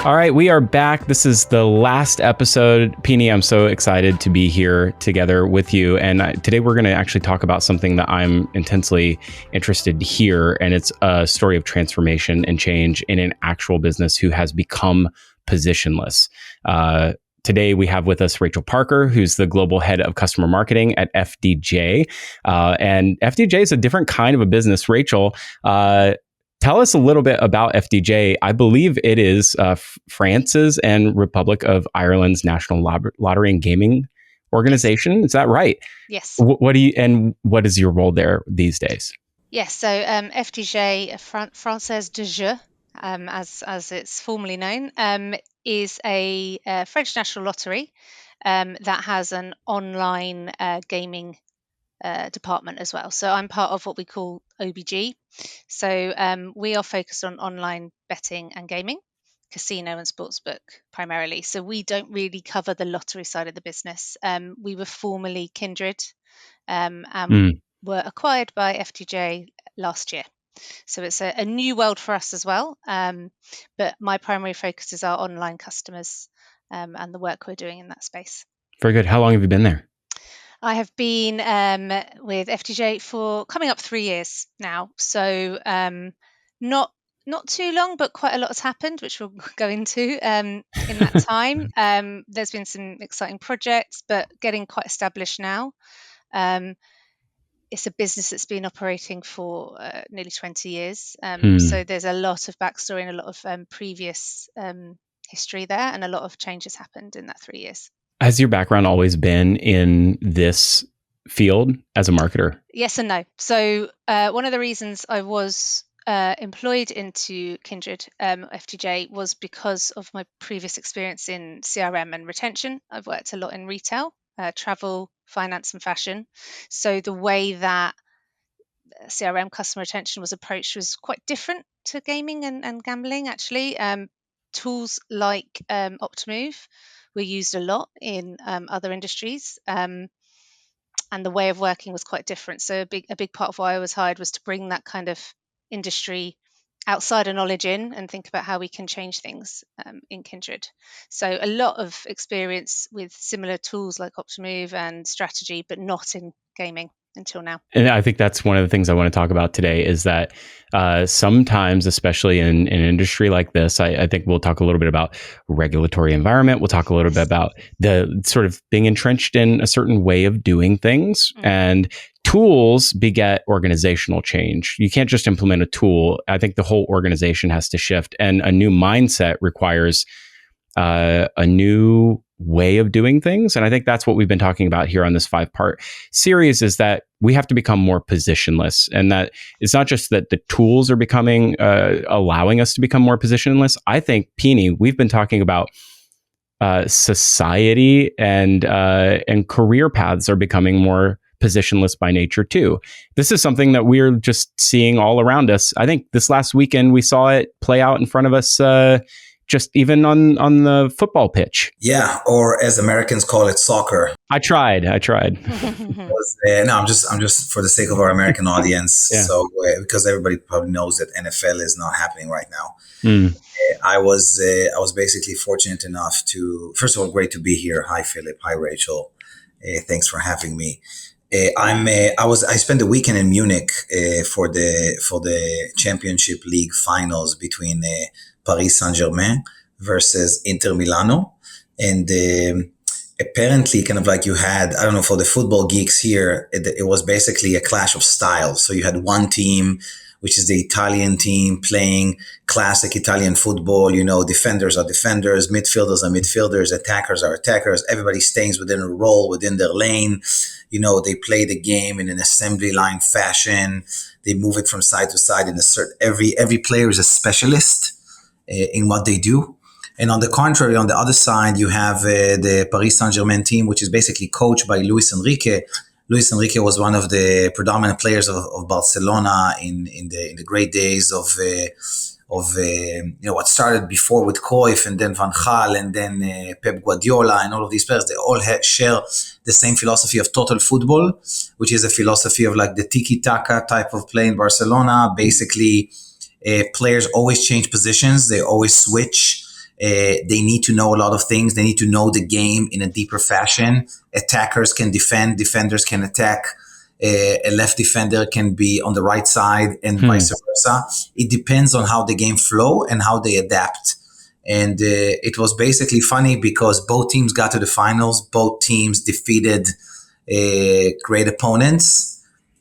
All right, we are back. This is the last episode. Pini, I'm so excited to be here together with you. And today we're going to actually talk about something that I'm intensely interested to hear. And it's a story of transformation and change in an actual business who has become positionless. Today, we have with us Rachel Parker, who's the global head of customer marketing at FDJ. And FDJ is a different kind of a business. Rachel, tell us a little bit about FDJ. I believe it is France's and Republic of Ireland's national lottery and gaming organization. Is that right? Yes. What is your role there these days? Yes. So FDJ, Française de Jeu, as it's formally known, is a French national lottery that has an online gaming department as well. So I'm part of what we call OBG. So we are focused on online betting and gaming, casino and sportsbook primarily. So we don't really cover the lottery side of the business. We were formerly Kindred and were acquired by FDJ last year. So it's a new world for us as well. But my primary focus is our online customers and the work we're doing in that space. Very good. How long have you been there? I have been with FDJ for coming up 3 years now. So not too long, but quite a lot has happened, which we'll go into in that time. There's been some exciting projects, but getting quite established now. It's a business that's been operating for nearly 20 years. So there's a lot of backstory and a lot of previous history there, and a lot of changes happened in that 3 years. Has your background always been in this field as a marketer? Yes and no. So one of the reasons I was employed into Kindred FDJ was because of my previous experience in CRM and retention. I've worked a lot in retail, travel, finance and fashion. So the way that CRM customer retention was approached was quite different to gaming and gambling, actually. Tools like Optimove were used a lot in other industries, and the way of working was quite different. So a big part of why I was hired was to bring that kind of industry outsider knowledge in and think about how we can change things in Kindred. So a lot of experience with similar tools like Optimove and strategy, but not in gaming until now. And I think that's one of the things I want to talk about today is that sometimes, especially in an industry like this, I think we'll talk a little bit about regulatory environment. We'll talk a little bit about the sort of being entrenched in a certain way of doing things. And tools beget organizational change. You can't just implement a tool. I think the whole organization has to shift, and a new mindset requires a new way of doing things. And I think that's what we've been talking about here on this 5-part series, is that we have to become more positionless. And that it's not just that the tools are becoming, allowing us to become more positionless. I think, Pini, we've been talking about society and career paths are becoming more positionless by nature too. This is something that we're just seeing all around us. I think this last weekend we saw it play out in front of us, just even on the football pitch. Yeah, or as Americans call it, soccer. I tried. No, I'm just for the sake of our American audience. Yeah. So because everybody probably knows that NFL is not happening right now. I was basically fortunate enough to, first of all, great to be here. Hi, Philip. Hi, Rachel. Thanks for having me. I spent the weekend in Munich for the Championship League finals between Paris Saint-Germain versus Inter Milano. And apparently kind of like you had, I don't know, for the football geeks here, it was basically a clash of styles. So you had one team, which is the Italian team, playing classic Italian football. You know, defenders are defenders, midfielders are midfielders, attackers are attackers. Everybody stays within a role, within their lane. You know, they play the game in an assembly line fashion. They move it from side to side in a certain, every player is a specialist in what they do. And on the contrary, on the other side, you have the Paris Saint-Germain team, which is basically coached by Luis Enrique. Luis Enrique was one of the predominant players of Barcelona in the great days of what started before with Cruyff and then Van Gaal and then Pep Guardiola and all of these players. They all share the same philosophy of total football, which is a philosophy of like the tiki-taka type of play in Barcelona. Basically, players always change positions. They always switch. They need to know a lot of things. They need to know the game in a deeper fashion. Attackers can defend, defenders can attack. A left defender can be on the right side, and vice versa. It depends on how the game flow and how they adapt. And it was basically funny because both teams got to the finals. Both teams defeated great opponents.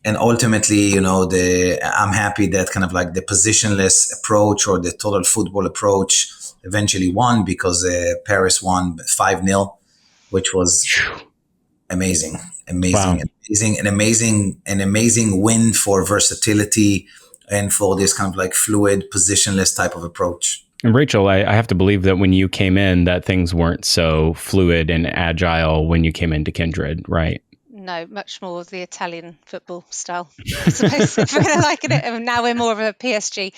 And ultimately, I'm happy that kind of like the positionless approach or the total football approach eventually won, because Paris won 5-0, which was amazing, Wow. an amazing win for versatility and for this kind of like fluid, positionless type of approach. And Rachel, I have to believe that when you came in, that things weren't so fluid and agile when you came into Kindred, right? No, much more of the Italian football style, I suppose, if we're going to liken it. Now we're more of a PSG.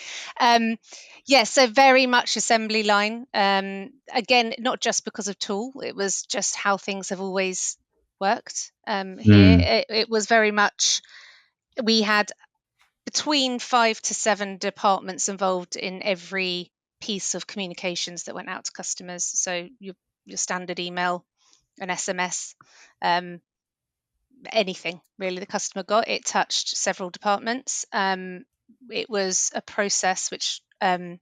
So very much assembly line. Again, not just because of tool, it was just how things have always worked here. It was very much, we had between 5 to 7 departments involved in every piece of communications that went out to customers. So your standard email, an SMS, anything really the customer got. It touched several departments. It was a process which I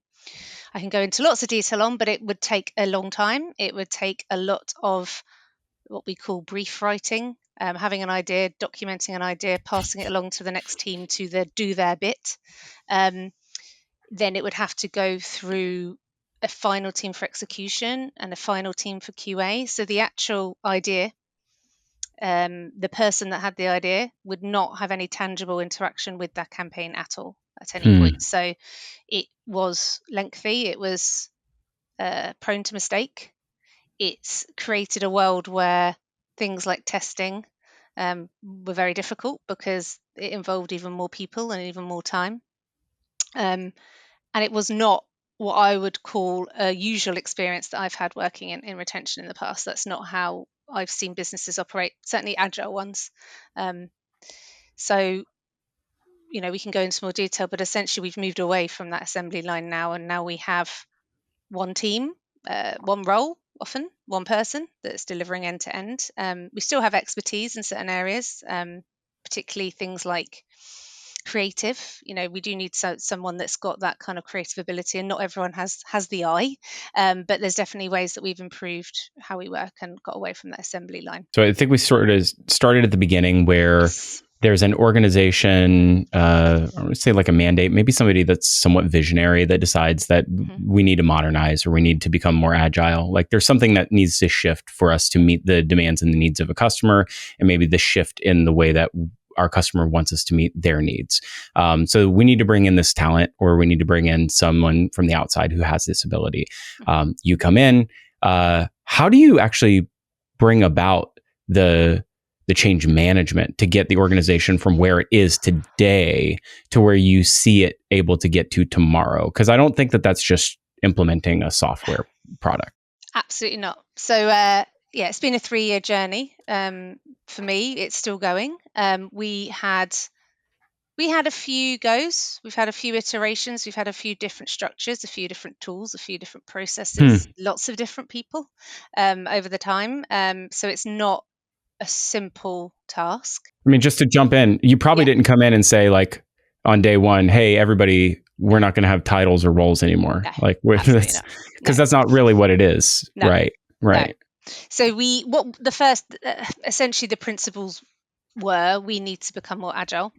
can go into lots of detail on, but it would take a long time. It would take a lot of what we call brief writing, having an idea, documenting an idea, passing it along to the next team to do their bit. Then it would have to go through a final team for execution and a final team for QA. So the actual idea, the person that had the idea would not have any tangible interaction with that campaign at all at any point. So it was lengthy. It was prone to mistake. It's created a world where things like testing were very difficult because it involved even more people and even more time. And it was not what I would call a usual experience that I've had working in retention in the past. That's not how I've seen businesses operate, certainly agile ones. So, we can go into more detail, but essentially we've moved away from that assembly line now, and now we have one team, one role, often one person that's delivering end to end. We still have expertise in certain areas, particularly things like creative. We do need someone that's got that kind of creative ability, and not everyone has the eye, but there's definitely ways that we've improved how we work and got away from that assembly line. So I think we sort of started at the beginning where Yes. There's an organization, I would say like a mandate, maybe somebody that's somewhat visionary that decides that we need to modernize or we need to become more agile. Like there's something that needs to shift for us to meet the demands and the needs of a customer, and maybe the shift in the way that our customer wants us to meet their needs. So we need to bring in this talent, or we need to bring in someone from the outside who has this ability. You come in. How do you actually bring about the change management to get the organization from where it is today to where you see it able to get to tomorrow? Because I don't think that that's just implementing a software product. Absolutely not. So it's been a 3-year journey. For me, it's still going. We had a few goes. We've had a few iterations. We've had a few different structures, a few different tools, a few different processes, lots of different people over the time. So it's not a simple task. I mean, just to jump in, you probably didn't come in and say like on day one, hey, everybody, we're not going to have titles or roles anymore. No, because that's not really what it is. No, right. No. So essentially the principles were, we need to become more agile.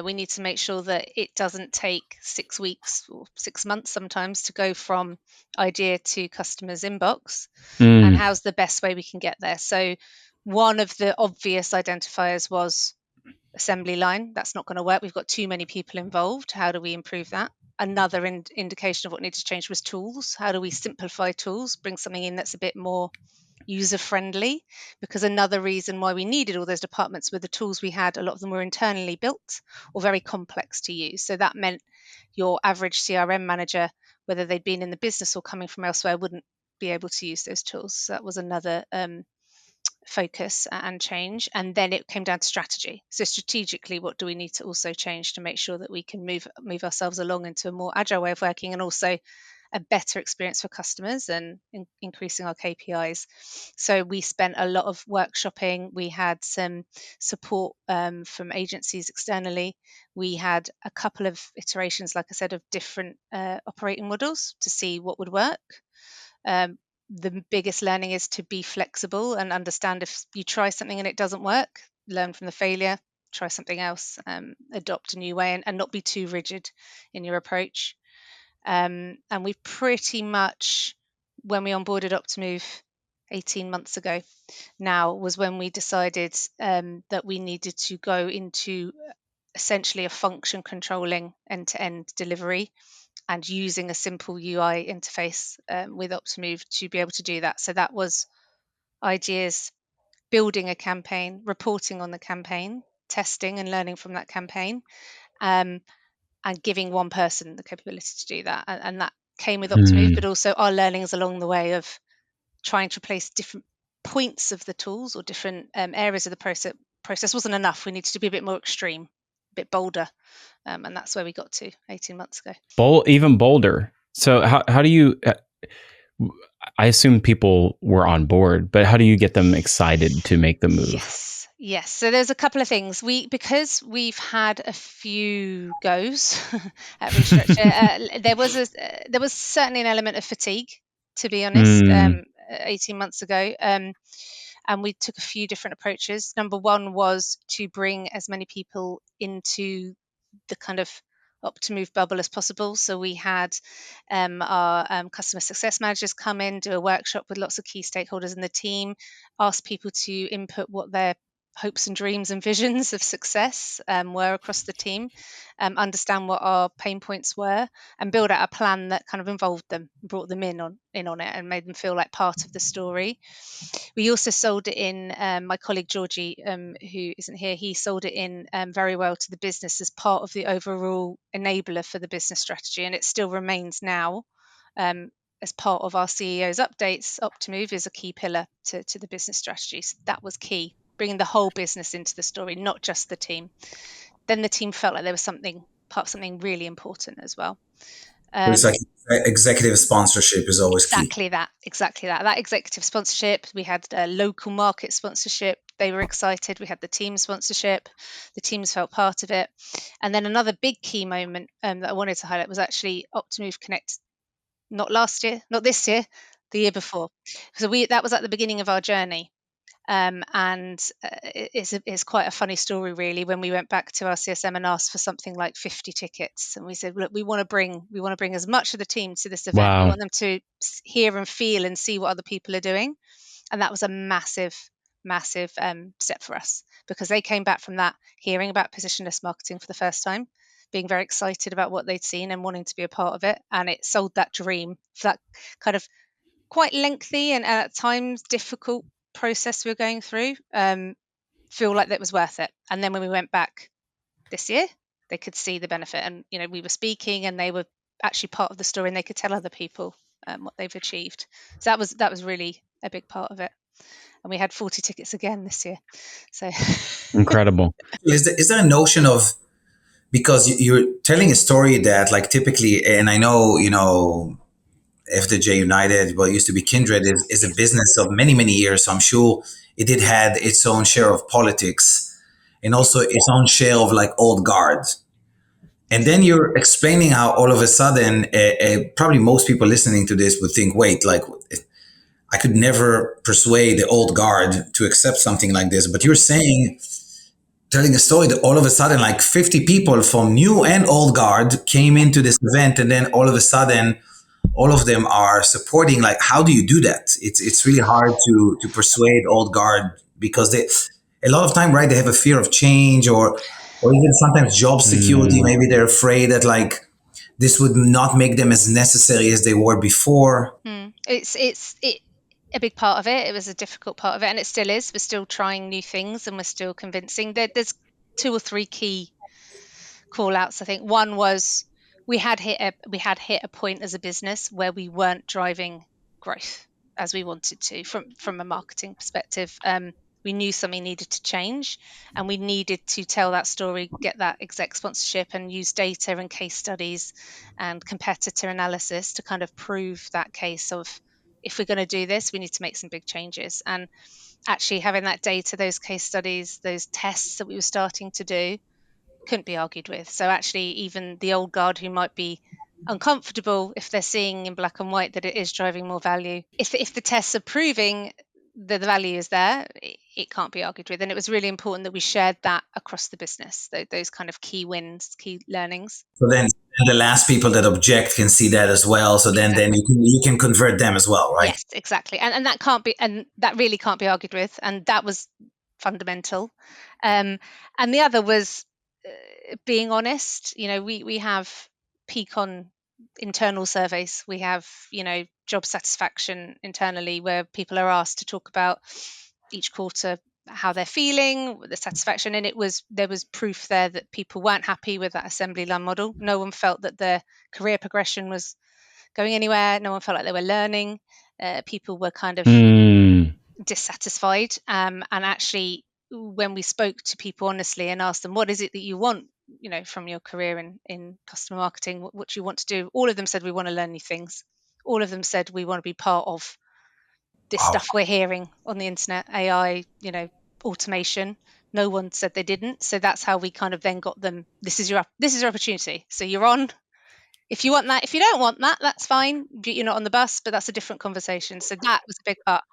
We need to make sure that it doesn't take 6 weeks or 6 months sometimes to go from idea to customer's inbox. And how's the best way we can get there? So one of the obvious identifiers was assembly line. That's not going to work. We've got too many people involved. How do we improve that? Another indication of what needs to change was tools. How do we simplify tools, bring something in that's a bit more user-friendly? Because another reason why we needed all those departments were the tools we had, a lot of them were internally built or very complex to use. So that meant your average CRM manager, whether they'd been in the business or coming from elsewhere, wouldn't be able to use those tools. So that was another focus and change. And then it came down to strategy. So strategically, what do we need to also change to make sure that we can move ourselves along into a more agile way of working, and also a better experience for customers and increasing our KPIs. So we spent a lot of workshopping. We had some support from agencies externally. We had a couple of iterations, like I said, of different operating models to see what would work. The biggest learning is to be flexible and understand if you try something and it doesn't work, learn from the failure, try something else, adopt a new way, and not be too rigid in your approach. And we pretty much, when we onboarded Optimove 18 months ago now, was when we decided that we needed to go into essentially a function controlling end-to-end delivery and using a simple UI interface with Optimove to be able to do that. So that was ideas, building a campaign, reporting on the campaign, testing and learning from that campaign, and giving one person the capability to do that. And that came with Optimove, but also our learnings along the way of trying to replace different points of the tools or different areas of the process wasn't enough. We needed to be a bit more extreme, a bit bolder. And that's where we got to 18 months ago. Even bolder. So how do you, I assume people were on board, but how do you get them excited to make the move? Yes. So there's a couple of things. Because we've had a few goes at restructure, there was certainly an element of fatigue, to be honest, 18 months ago. And we took a few different approaches. Number one was to bring as many people into the kind of Optimove bubble as possible. So we had our customer success managers come in, do a workshop with lots of key stakeholders in the team, ask people to input what their hopes and dreams and visions of success were across the team, understand what our pain points were, and build out a plan that kind of involved them, brought them in on it, and made them feel like part of the story. We also sold it in. My colleague Georgie, who isn't here, he sold it in very well to the business as part of the overall enabler for the business strategy, and it still remains now. As part of our CEO's updates, Optimove is a key pillar to the business strategy. So that was key, bringing the whole business into the story, not just the team. Then the team felt like there was something really important as well. It's like executive sponsorship is always key. Exactly that. That executive sponsorship. We had local market sponsorship. They were excited. We had the team sponsorship. The teams felt part of it. And then another big key moment that I wanted to highlight was actually Optimove Connect. Not this year, the year before. So that was at the beginning of our journey. And it's quite a funny story, really, when we went back to our CSM and asked for something like 50 tickets, and we said, look, we want to bring as much of the team to this event. Wow. We want them to hear and feel and see what other people are doing, and that was a massive step for us, because they came back from that hearing about positionless marketing for the first time, being very excited about what they'd seen and wanting to be a part of it, and it sold that dream for that kind of quite lengthy and at times difficult process we were going through, feel like that was worth it. And then when we went back this year, they could see the benefit, and we were speaking and they were actually part of the story, and they could tell other people what they've achieved. So that was really a big part of it, and we had 40 tickets again this year. So incredible. Is there a notion of, because you're telling a story that, like, typically, and I know FDJ United, what used to be Kindred, is a business of many, many years. So I'm sure it did had its own share of politics and also its own share of like old guard. And then you're explaining how all of a sudden, probably most people listening to this would think, wait, like I could never persuade the old guard to accept something like this. But you're saying, telling a story that all of a sudden like 50 people from new and old guard came into this event, and then all of a sudden all of them are supporting. Like, how do you do that? It's really hard to persuade old guard, because they, a lot of time, right, they have a fear of change, or even sometimes job security. Maybe they're afraid that like this would not make them as necessary as they were before. It's a big part of it. It was a difficult part of it, and it still is. We're still trying new things, and we're still convincing. There's 2 or 3 key call outs. I think one was we had hit a point as a business where we weren't driving growth as we wanted to from a marketing perspective. We knew something needed to change, and we needed to tell that story, get that exec sponsorship, and use data and case studies and competitor analysis to kind of prove that case of, if we're going to do this, we need to make some big changes. And actually having that data, those case studies, those tests that we were starting to do, couldn't be argued with. So actually, even the old guard who might be uncomfortable, if they're seeing in black and white that it is driving more value, if the tests are proving that the value is there, it can't be argued with. And it was really important that we shared that across the business, those kind of key wins, key learnings. So then the last people that object can see that as well. So then you can convert them as well, right? Yes, exactly. And that can't be, and that really can't be argued with. And that was fundamental. And the other was being honest. We have Peakon internal surveys. We have, job satisfaction internally, where people are asked to talk about each quarter how they're feeling, the satisfaction. And there was proof there that people weren't happy with that assembly line model. No one felt that their career progression was going anywhere. No one felt like they were learning. People were kind of dissatisfied. And actually, when we spoke to people honestly and asked them, what is it that you want, from your career in customer marketing, what do you want to do? All of them said, we want to learn new things. All of them said, we want to be part of this stuff we're hearing on the internet, AI, automation. No one said they didn't. So that's how we kind of then got them, this is your opportunity. So you're on. If you want that, if you don't want that, that's fine. You're not on the bus, but that's a different conversation. So that was a big part.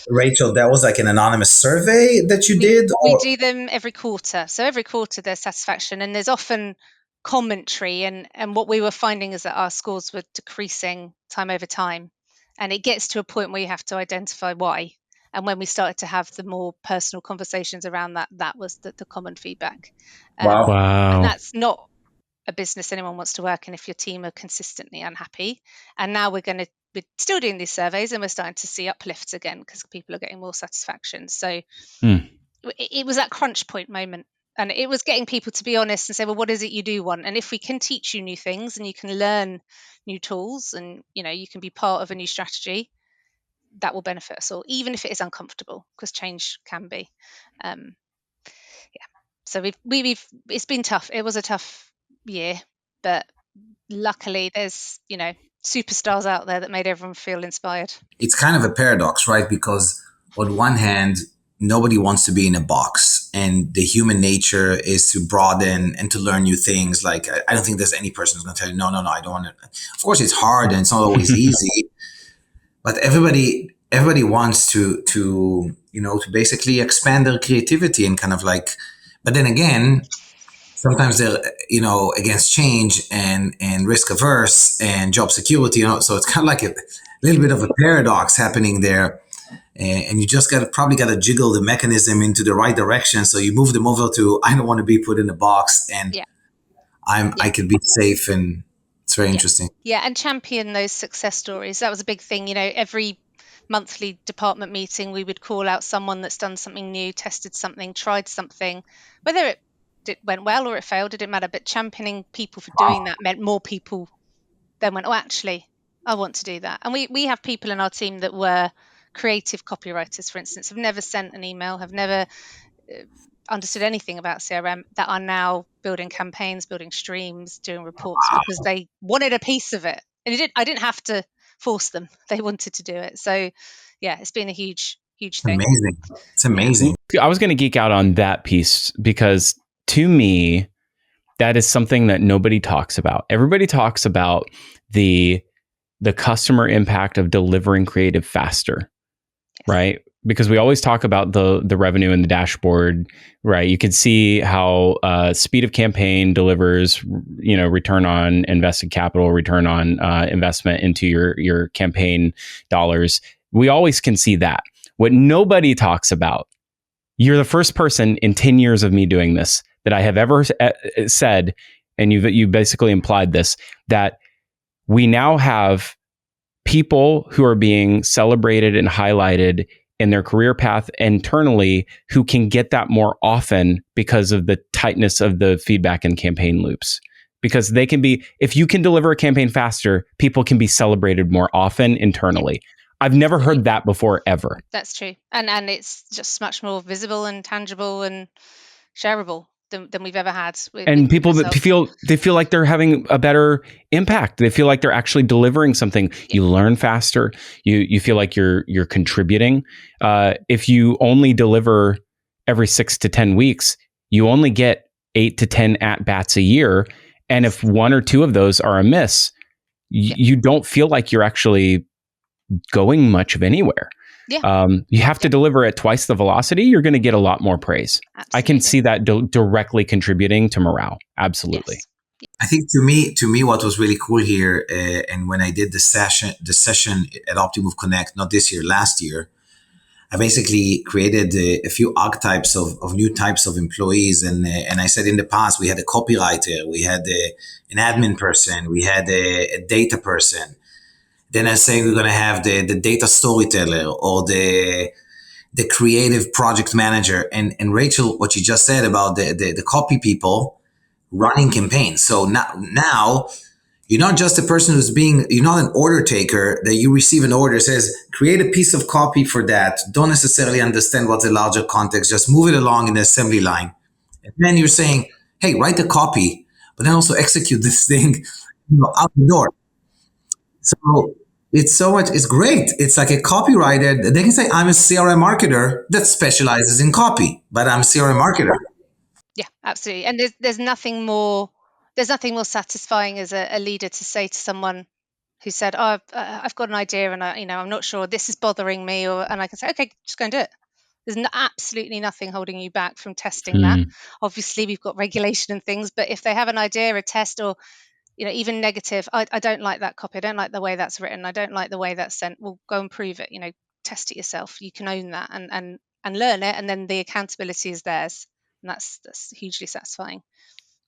Rachel, that was like an anonymous survey that you did? We do them every quarter. So every quarter there's satisfaction, and there's often commentary. And what we were finding is that our scores were decreasing time over time. And it gets to a point where you have to identify why. And when we started to have the more personal conversations around that, that was the common feedback. Wow. And that's not a business anyone wants to work in if your team are consistently unhappy. And now we're still doing these surveys, and we're starting to see uplifts again because people are getting more satisfaction. So it was that crunch point moment, and it was getting people to be honest and say, well, what is it you do want? And if we can teach you new things and you can learn new tools and you can be part of a new strategy, that will benefit us all, even if it is uncomfortable, because change can be. So we've it's been tough. It was a tough year, but luckily there's superstars out there that made everyone feel inspired. It's kind of a paradox, right? Because on one hand, nobody wants to be in a box, and the human nature is to broaden and to learn new things. Like, I don't think there's any person who's going to tell you, no, I don't want to. Of course, it's hard and it's not always easy, but everybody wants to basically expand their creativity and kind of like. But then again, sometimes they're against change and risk averse and job security. So it's kind of like a little bit of a paradox happening there. And you just probably got to jiggle the mechanism into the right direction. So you move them over to, I don't want to be put in a box, and I could be safe, and it's very interesting. Yeah, and champion those success stories. That was a big thing. Every monthly department meeting, we would call out someone that's done something new, tested something, tried something, whether it went well or it failed, it didn't matter. But championing people for doing that meant more people then went, oh, actually, I want to do that. And we have people in our team that were creative copywriters, for instance, have never sent an email, have never understood anything about CRM, that are now building campaigns, building streams, doing reports because they wanted a piece of it. And I didn't have to force them. They wanted to do it. So yeah, it's been a huge thing. Amazing. It's amazing. I was going to geek out on that piece because to me, that is something that nobody talks about. Everybody talks about the customer impact of delivering creative faster, right? Because we always talk about the revenue in the dashboard, right? You can see how speed of campaign delivers, return on invested capital, return on investment into your campaign dollars. We always can see that. What nobody talks about, you're the first person in 10 years of me doing this that I have ever said, and you basically implied this, that we now have people who are being celebrated and highlighted in their career path internally who can get that more often because of the tightness of the feedback and campaign loops. Because if you can deliver a campaign faster, people can be celebrated more often internally. I've never heard that before ever. That's true, and it's just much more visible and tangible and shareable than we've ever had. And people that feel like they're having a better impact. They feel like they're actually delivering something. Yeah. You learn faster. You feel like you're contributing. If you only deliver every 6 to 10 weeks, you only get 8 to 10 at bats a year. And if one or two of those are a miss, you don't feel like you're actually going much of anywhere. Yeah. You have to deliver at twice the velocity. You're going to get a lot more praise. Absolutely. I can see that directly contributing to morale. Absolutely. Yes. I think to me, what was really cool here, and when I did the session at Optimove Connect, not this year, last year, I basically created a few archetypes of new types of employees. And I said in the past, we had a copywriter, we had an admin person, we had a data person. Then I say we're going to have the data storyteller or the creative project manager. And Rachel, what you just said about the copy people running campaigns. So now you're not just a person you're not an order taker that you receive an order, says, create a piece of copy for that. Don't necessarily understand what's the larger context. Just move it along in the assembly line. And then you're saying, hey, write the copy, but then also execute this thing out the door. So it's great. It's like a copywriter. They can say, I'm a CRM marketer that specializes in copy, but I'm a CRM marketer. Yeah, absolutely. And there's nothing more satisfying as a leader to say to someone who said, "Oh, I've got an idea, and I'm not sure this is bothering me," and I can say, "Okay, just go and do it." There's absolutely nothing holding you back from testing that. Obviously, we've got regulation and things, but if they have an idea, a test, or even negative, I don't like that copy. I don't like the way that's written. I don't like the way that's sent. Well, go and prove it. Test it yourself. You can own that and learn it, and then the accountability is theirs. And that's hugely satisfying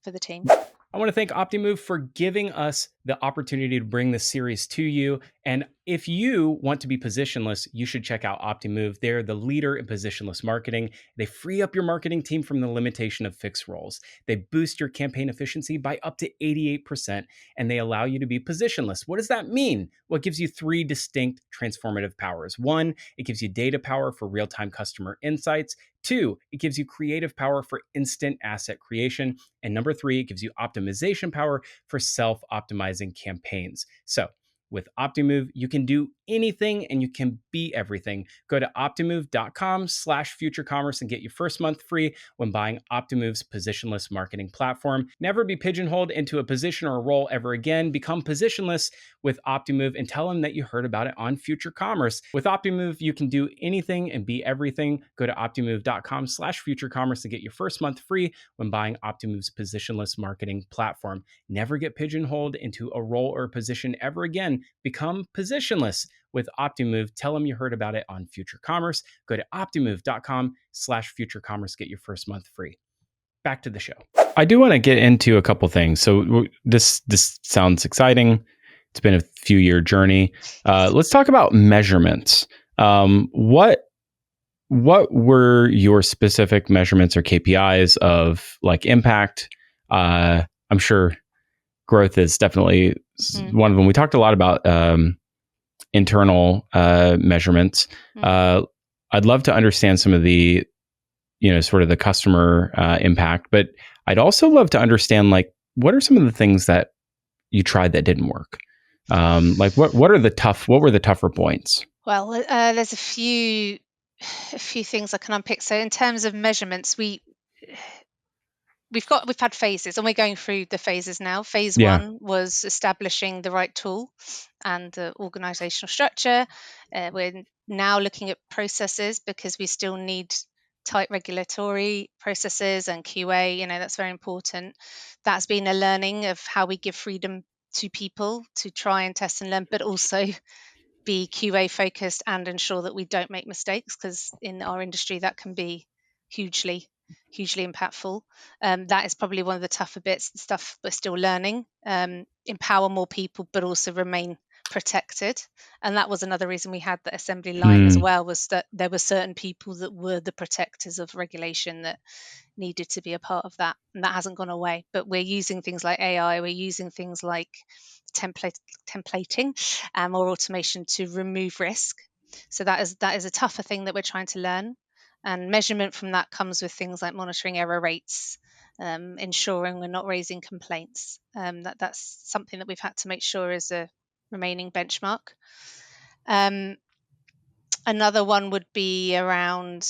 for the team. I want to thank Optimove for giving us the opportunity to bring this series to you. And if you want to be positionless, you should check out Optimove. They're the leader in positionless marketing. They free up your marketing team from the limitation of fixed roles. They boost your campaign efficiency by up to 88%, and they allow you to be positionless. What does that mean? Well, it gives you 3 distinct transformative powers. 1, it gives you data power for real-time customer insights. 2, it gives you creative power for instant asset creation. And number 3, it gives you optimization power for self-optimizing campaigns. So with Optimove, you can do anything and you can be everything. Go to optimove.com/futurecommerce and get your first month free when buying Optimove's positionless marketing platform. Never be pigeonholed into a position or a role ever again. Become positionless with Optimove and tell them that you heard about it on Future Commerce. With Optimove, you can do anything and be everything. Go to optimove.com/futurecommerce to get your first month free when buying Optimove's positionless marketing platform. Never get pigeonholed into a role or a position ever again. Become positionless with Optimove. Tell them you heard about it on Future Commerce. Go to optimove.com/futurecommerce. Get your first month free. Back to the show. I do want to get into a couple things. So this sounds exciting. It's been a few year journey. Let's talk about measurements. What were your specific measurements or KPIs of like impact? I'm sure growth is definitely one of them. We talked a lot about internal measurements. I'd love to understand some of the, sort of the customer impact, but I'd also love to understand like what are some of the things that you tried that didn't work? Like what were the tougher points? Well, there's a few things I can unpick. So in terms of measurements, we've had phases and we're going through the phases now. Phase 1 was establishing the right tool and the organizational structure. We're now looking at processes because we still need tight regulatory processes and QA. That's very important. That's been a learning of how we give freedom to people to try and test and learn, but also be QA focused and ensure that we don't make mistakes, because in our industry that can be hugely impactful. That is probably one of the tougher bits, the stuff we're still learning. Empower more people, but also remain protected. And that was another reason we had the assembly line as well, was that there were certain people that were the protectors of regulation that needed to be a part of that. And that hasn't gone away. But we're using things like AI, we're using things like templating and more automation to remove risk So that is a tougher thing that we're trying to learn. And measurement from that comes with things like monitoring error rates, ensuring we're not raising complaints. That's something that we've had to make sure is a remaining benchmark. Another one would be around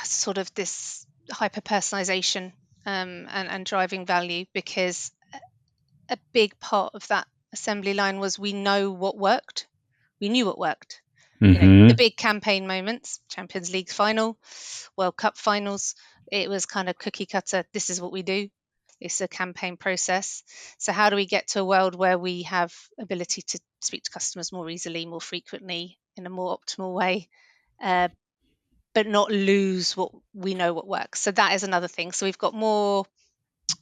sort of this hyper personalization and driving value, because a big part of that assembly line was we knew what worked. The big campaign moments, Champions League final, World Cup finals, it was kind of cookie cutter. This is what we do. It's a campaign process. So how do we get to a world where we have ability to speak to customers more easily, more frequently, in a more optimal way, but not lose what we know what works? So that is another thing. So we've got more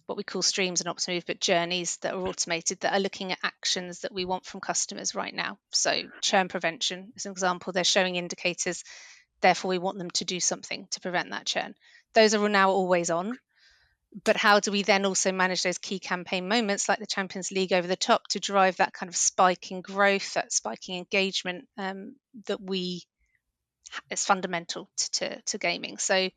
what we call streams and Optimove, but journeys that are automated, that are looking at actions that we want from customers right now. So churn prevention is an example. They're showing indicators, therefore we want them to do something to prevent that churn. Those are now always on. But how do we then also manage those key campaign moments like the Champions League over the top to drive that kind of spike in growth, that spiking engagement that is fundamental to gaming? So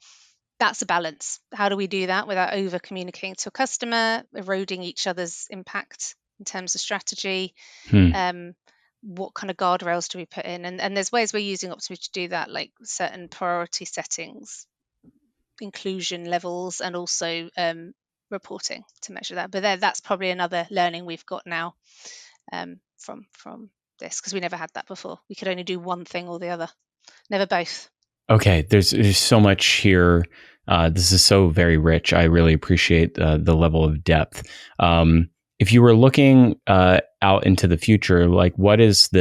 that's a balance. How do we do that without over communicating to a customer, eroding each other's impact in terms of strategy? What kind of guardrails do we put in? And there's ways we're using Optimove to do that, like certain priority settings, inclusion levels, and also reporting to measure that. But that's probably another learning we've got now from this, because we never had that before. We could only do one thing or the other, never both. Okay, there's so much here. This is so very rich. I really appreciate the level of depth. If you were looking out into the future, like what's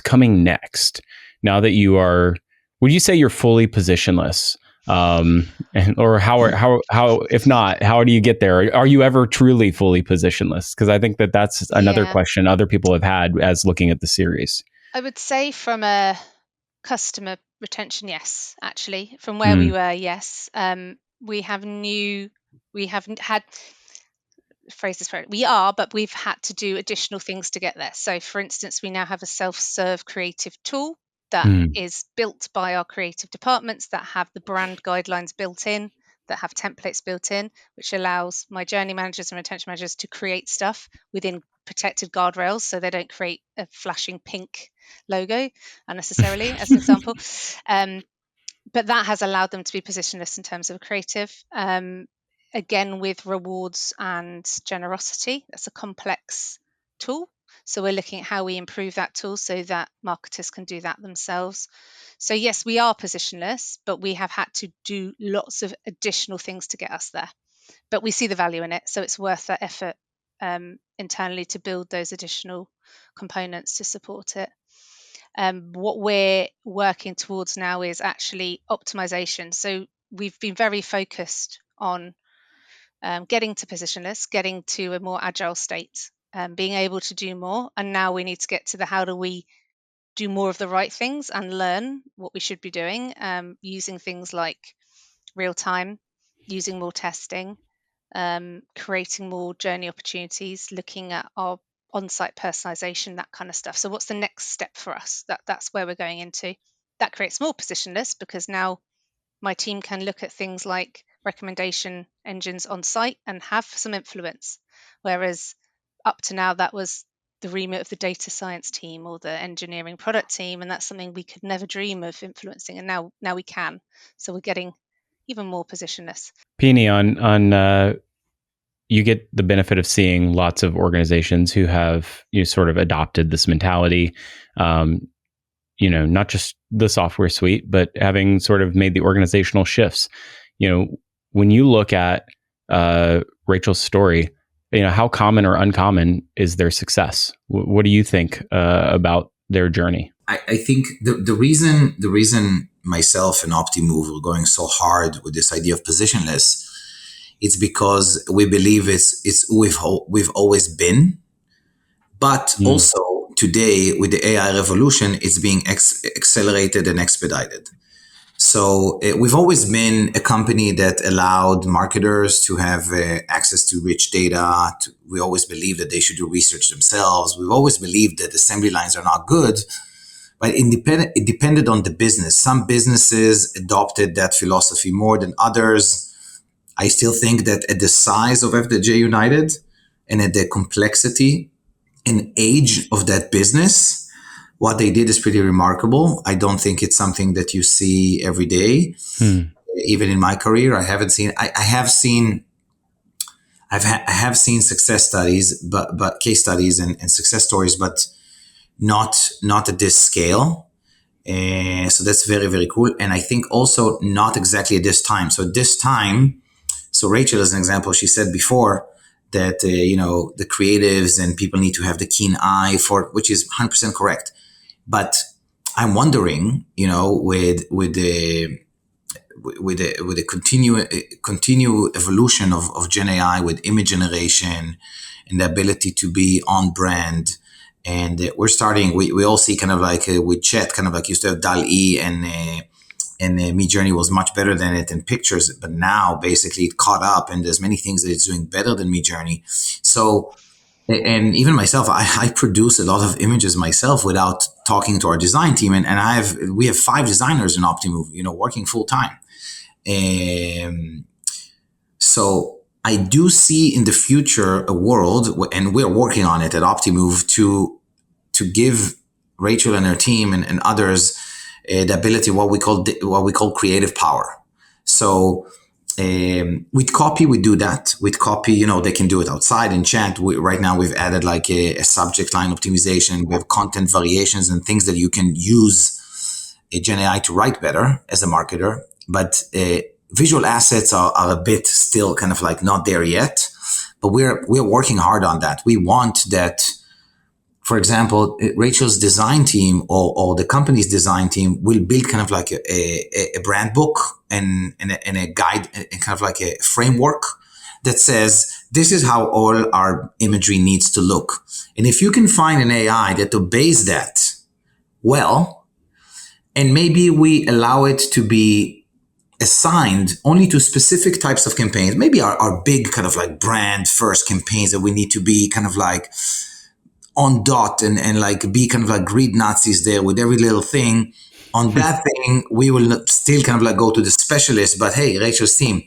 coming next? Now that you are, would you say you're fully positionless? Or how if not, how do you get there? Are you ever truly fully positionless? Because I think that's another question other people have had as looking at the series. I would say from a customer retention, yes. Actually, from where we were, yes. We haven't had, phrase this right, but we've had to do additional things to get there. So for instance, we now have a self-serve creative tool that is built by our creative departments, that have the brand guidelines built in, that have templates built in, which allows my journey managers and retention managers to create stuff within protected guardrails, so they don't create a flashing pink logo unnecessarily, as an example. But that has allowed them to be positionless in terms of creative. Again, with rewards and generosity, that's a complex tool. So we're looking at how we improve that tool so that marketers can do that themselves. So yes, we are positionless, but we have had to do lots of additional things to get us there. But we see the value in it, so it's worth that effort internally to build those additional components to support it. What we're working towards now is actually optimization. So we've been very focused on getting to positionless, getting to a more agile state, being able to do more. And now we need to get to the how do we do more of the right things and learn what we should be doing, using things like real time, using more testing, creating more journey opportunities, looking at our on-site personalization, that kind of stuff. So what's the next step for us? That's where we're going into. That creates more positionless, because now my team can look at things like recommendation engines on site and have some influence, whereas up to now that was the remit of the data science team or the engineering product team, and that's something we could never dream of influencing, and now we can. So we're getting even more positionless. Pini, on you get the benefit of seeing lots of organizations who have sort of adopted this mentality, not just the software suite, but having sort of made the organizational shifts. When you look at Rachel's story, how common or uncommon is their success? What do you think about their journey? I think the reason myself and Optimove are going so hard with this idea of positionless, it's because we believe it's who we've always been, but also today with the AI revolution, it's being accelerated and expedited. So we've always been a company that allowed marketers to have access to rich data. We always believed that they should do research themselves. We've always believed that assembly lines are not good, but it depended on the business. Some businesses adopted that philosophy more than others. I still think that at the size of FDJ United and at the complexity and age of that business, what they did is pretty remarkable. I don't think it's something that you see every day. Even in my career, I haven't seen. I have seen. I have seen success studies, but case studies and success stories, but not at this scale. So that's very, very cool. And I think also not exactly at this time. So at this time, so Rachel, as an example, she said before that the creatives and people need to have the keen eye for, which is 100% correct. But I'm wondering, with the continue evolution of Gen AI with image generation and the ability to be on brand, and we're starting. We all see kind of like with chat, kind of like used to have DAL-E and Midjourney was much better than it in pictures, but now basically it caught up, and there's many things that it's doing better than Midjourney. So. And even myself, I produce a lot of images myself without talking to our design team. And we have 5 designers in Optimove, working full time. So I do see in the future a world, and we're working on it at Optimove to give Rachel and her team and others the ability, what we call creative power. So with copy, we do that. With copy, they can do it outside in chat. Right now, we've added like a subject line optimization. We have content variations and things that you can use a Gen AI to write better as a marketer. But visual assets are a bit still kind of like not there yet. But we're working hard on that. We want that. For example, Rachel's design team or the company's design team will build kind of like a brand book and a guide and kind of like a framework that says, this is how all our imagery needs to look. And if you can find an AI that obeys that well, and maybe we allow it to be assigned only to specific types of campaigns, maybe our big kind of like brand first campaigns that we need to be kind of like on dot and like be kind of like greed Nazis there with every little thing. On that thing, we will still kind of like go to the specialist. But hey, Rachel's team,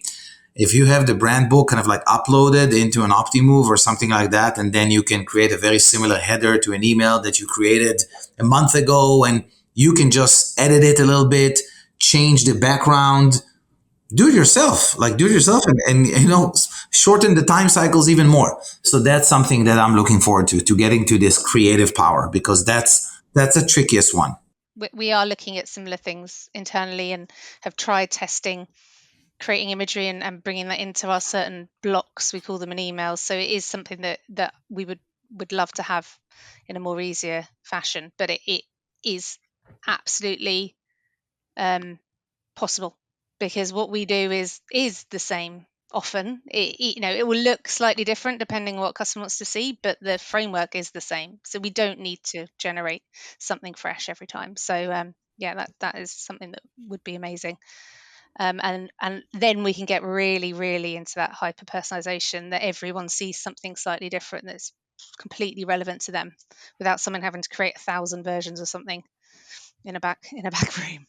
if you have the brand book kind of like uploaded into an Optimove or something like that, and then you can create a very similar header to an email that you created a month ago, and you can just edit it a little bit, change the background, do it yourself, and shorten the time cycles even more. So that's something that I'm looking forward to getting to this creative power, because that's the trickiest one. We are looking at similar things internally and have tried testing creating imagery and bringing that into our certain blocks. We call them an email. So it is something that we would love to have in a more easier fashion, but it is absolutely possible, because what we do is the same often. It will look slightly different depending on what customer wants to see, but the framework is the same. So we don't need to generate something fresh every time. So that is something that would be amazing. And then we can get really, really into that hyper personalization, that everyone sees something slightly different that's completely relevant to them, without someone having to create 1,000 versions of something in a back room.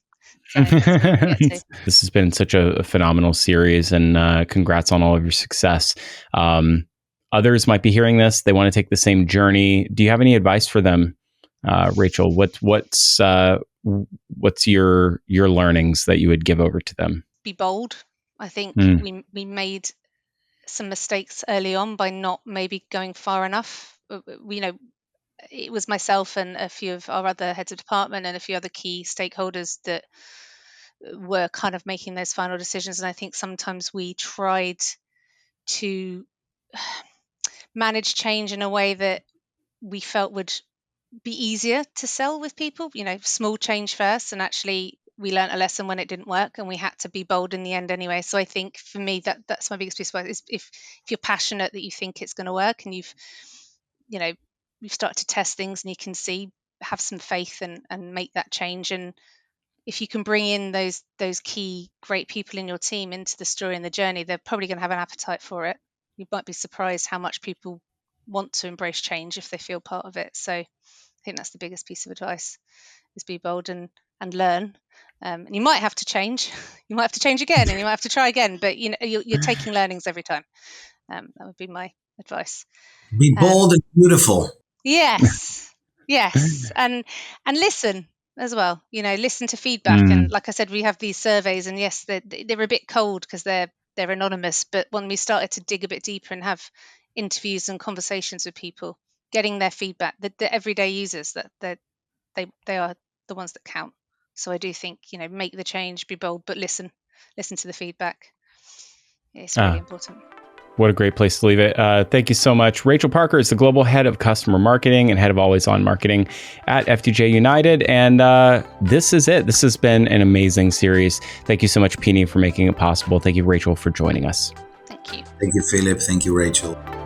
So this has been such a phenomenal series, and congrats on all of your success. Others might be hearing this; they want to take the same journey. Do you have any advice for them, Rachel? What's your learnings that you would give over to them? Be bold. I think we made some mistakes early on by not maybe going far enough. It was myself and a few of our other heads of department and a few other key stakeholders that were kind of making those final decisions. And I think sometimes we tried to manage change in a way that we felt would be easier to sell with people, small change first. And actually we learned a lesson when it didn't work, and we had to be bold in the end anyway. So I think for me, that's my biggest piece of advice, is if you're passionate that you think it's going to work, and you've started to test things and you can see, have some faith and make that change. And if you can bring in those key great people in your team into the story and the journey, they're probably going to have an appetite for it. You might be surprised how much people want to embrace change if they feel part of it. So I think that's the biggest piece of advice, is be bold and learn. And you might have to change. You might have to change again, and you might have to try again. But you're taking learnings every time. That would be my advice. Be bold and beautiful. Yes, and listen as well. Listen to feedback. And like I said, we have these surveys, and yes, they're a bit cold because they're anonymous. But when we started to dig a bit deeper and have interviews and conversations with people, getting their feedback, the everyday users, that they are the ones that count. So I do think, make the change, be bold, but listen to the feedback. It's really important. What a great place to leave it. Thank you so much. Rachel Parker is the Global Head of Customer Marketing and Head of Always On Marketing at FDJ United. And this is it. This has been an amazing series. Thank you so much, Pini, for making it possible. Thank you, Rachel, for joining us. Thank you. Thank you, Philip. Thank you, Rachel.